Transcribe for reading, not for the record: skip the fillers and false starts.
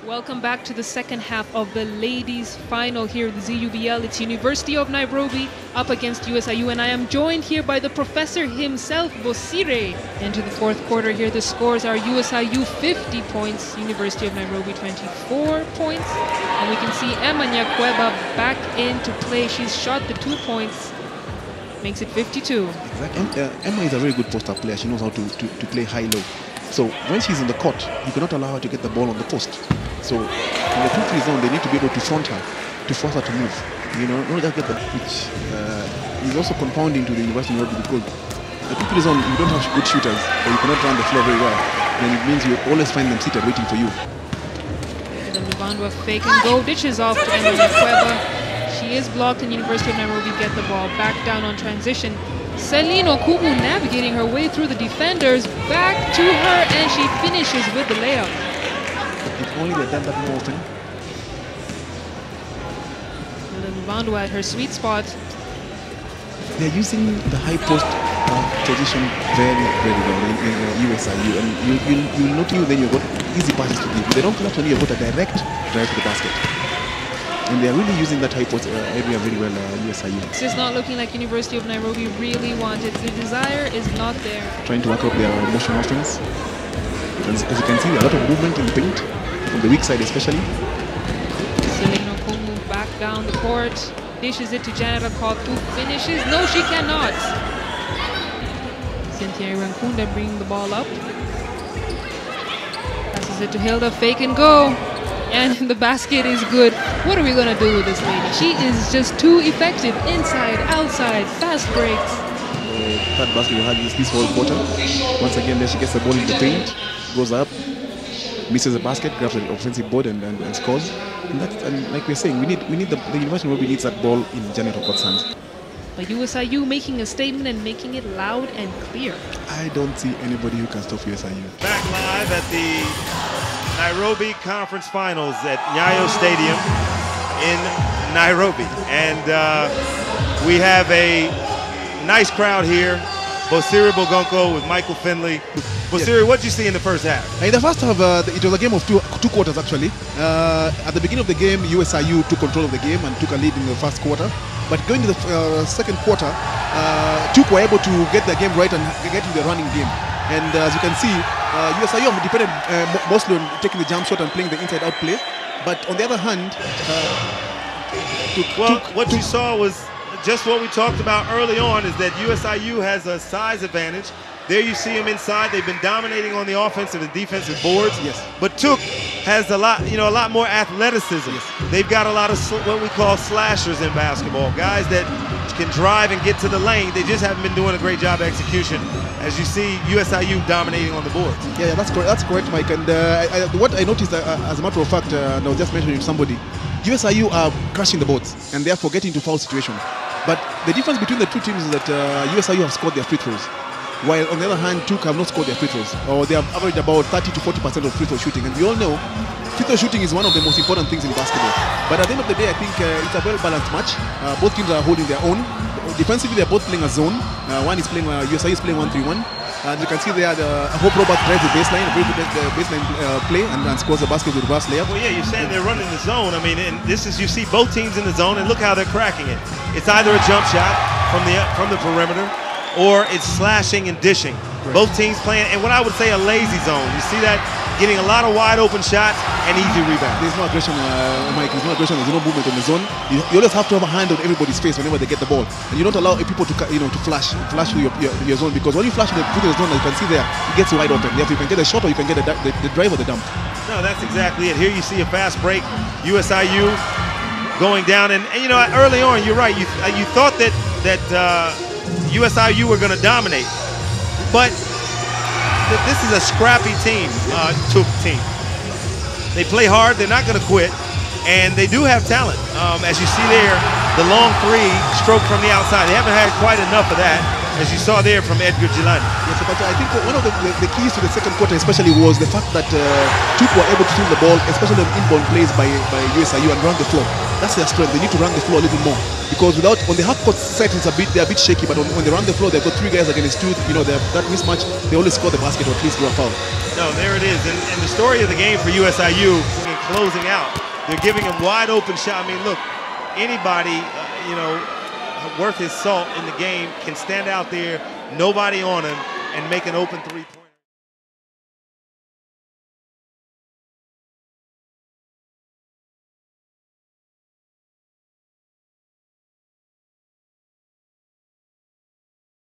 Welcome back to the second half of the ladies' final here at the ZUBL. It's University of Nairobi up against USIU, and I am joined here by the professor himself, Bosire. Into the fourth quarter here, the scores are USIU 50 points, University of Nairobi 24 points. And we can see Emma Nyakweba back into play. She's shot the 2 points, makes it 52. Exactly. Emma is a very good poster player. She knows how to play high-low. So when she's in the court, you cannot allow her to get the ball on the post. So in the 2-3 zone, they need to be able to front her, to force her to move. You know, not just get the pitch. Is also compounding to the University of Nairobi because the 2-3 zone, you don't have good shooters, or you cannot run the floor very well. Then it means you always find them seated waiting for you. And then Luvandwa fake and go, dishes off to Emma Nyakweba. She is blocked, and University of Nairobi get the ball back down on transition. Celine Okumu navigating her way through the defenders, back to her, and she finishes with the layup. If only they'd done that more often. Luvandwa at her sweet spot. They're using the high post position very, very well in USIU, and you'll notice then you've got easy passes to give. They don't collapse when you've got a direct drive to the basket. And they're really using that high post area very well, USIU. It's just not looking like University of Nairobi really wanted. The desire is not there. Trying to work out their motion offense. As you can see, a lot of movement in the paint, from the weak side especially. Celine Okumu back down the court. Dishes it to Janet Akotu. Finishes. No, she cannot. Cynthia Rankunda bringing the ball up. Passes it to Hilda. Fake and go. And the basket is good. What are we going to do with this lady? She is just too effective. Inside, outside, fast breaks. Third basket will have this whole quarter. Once again, then she gets the ball in the paint, goes up, misses the basket, grabs the offensive board and scores. And like we're saying, we need the University of Nairobi needs that ball in Janet Okot's hands. But USIU making a statement and making it loud and clear. I don't see anybody who can stop USIU. Back live at the Nairobi Conference Finals at Nyayo Stadium in Nairobi. And we have a nice crowd here. Bosire Bogonko with Michael Finley. Bosire, yes. What did you see in the first half? In the first half, it was a game of two quarters actually. At the beginning of the game, USIU took control of the game and took a lead in the first quarter. But going to the second quarter, Tuk were able to get the game right and get into the running game. And as you can see, USIU have depended mostly on taking the jump shot and playing the inside-out play. But on the other hand, what you saw was just what we talked about early on, is that USIU has a size advantage. There you see them inside. They've been dominating on the offensive and defensive boards. Yes. But Tuk has a lot more athleticism. Yes. They've got a lot of what we call slashers in basketball, guys that can drive and get to the lane. They just haven't been doing a great job of execution. As you see, USIU dominating on the boards. Yeah, that's correct. That's correct, Mike. And what I noticed, as a matter of fact, I was just mentioning to somebody, USIU are crashing the boards and therefore getting into foul situation. But the difference between the two teams is that USIU have scored their free throws, while on the other hand, Tuk have not scored their free throws, or they have averaged about 30 to 40% of free throw shooting. And we all know free throw shooting is one of the most important things in basketball. But at the end of the day, I think it's a well-balanced match. Both teams are holding their own. Defensively, they're both playing a zone. One is playing, USIU is playing 1-3-1. And you can see there, Hope Robert drives the baseline, a very good baseline play, and scores the basket with reverse layup. Well, yeah, you're saying they're running the zone. I mean, and this is, you see both teams in the zone, and look how they're cracking it. It's either a jump shot from the perimeter, or it's slashing and dishing. Right. Both teams playing, and what I would say a lazy zone. You see that? Getting a lot of wide open shots and easy rebounds. There's no aggression, Mike. There's no aggression. There's no movement in the zone. You always have to have a hand on everybody's face whenever they get the ball, and you don't allow people to to flash through your zone, because when you flash through the zone, you can see there it gets wide open. You can get a shot, or you can get the drive or the dump. No, that's exactly it. Here you see a fast break, USIU going down, and early on, you're right. You thought that USIU were going to dominate, but this is a scrappy team, Tuk team. They play hard, they're not going to quit, and they do have talent. As you see there, the long three stroke from the outside. They haven't had quite enough of that, as you saw there from Edgar Gilani. Yes, but I think one of the keys to the second quarter especially was the fact that Tuk were able to steal the ball, especially on inbound plays by USIU, and run the floor. That's their strength. They need to run the floor a little more, because on the half court set they're a bit shaky, but when they run the floor, they've got three guys against two. That mismatch, they always score the basket or at least draw a foul. No, there it is. And the story of the game for USIU, closing out. They're giving him wide open shot. I mean, look, anybody, you know, worth his salt in the game can stand out there, nobody on him, and make an open three-point.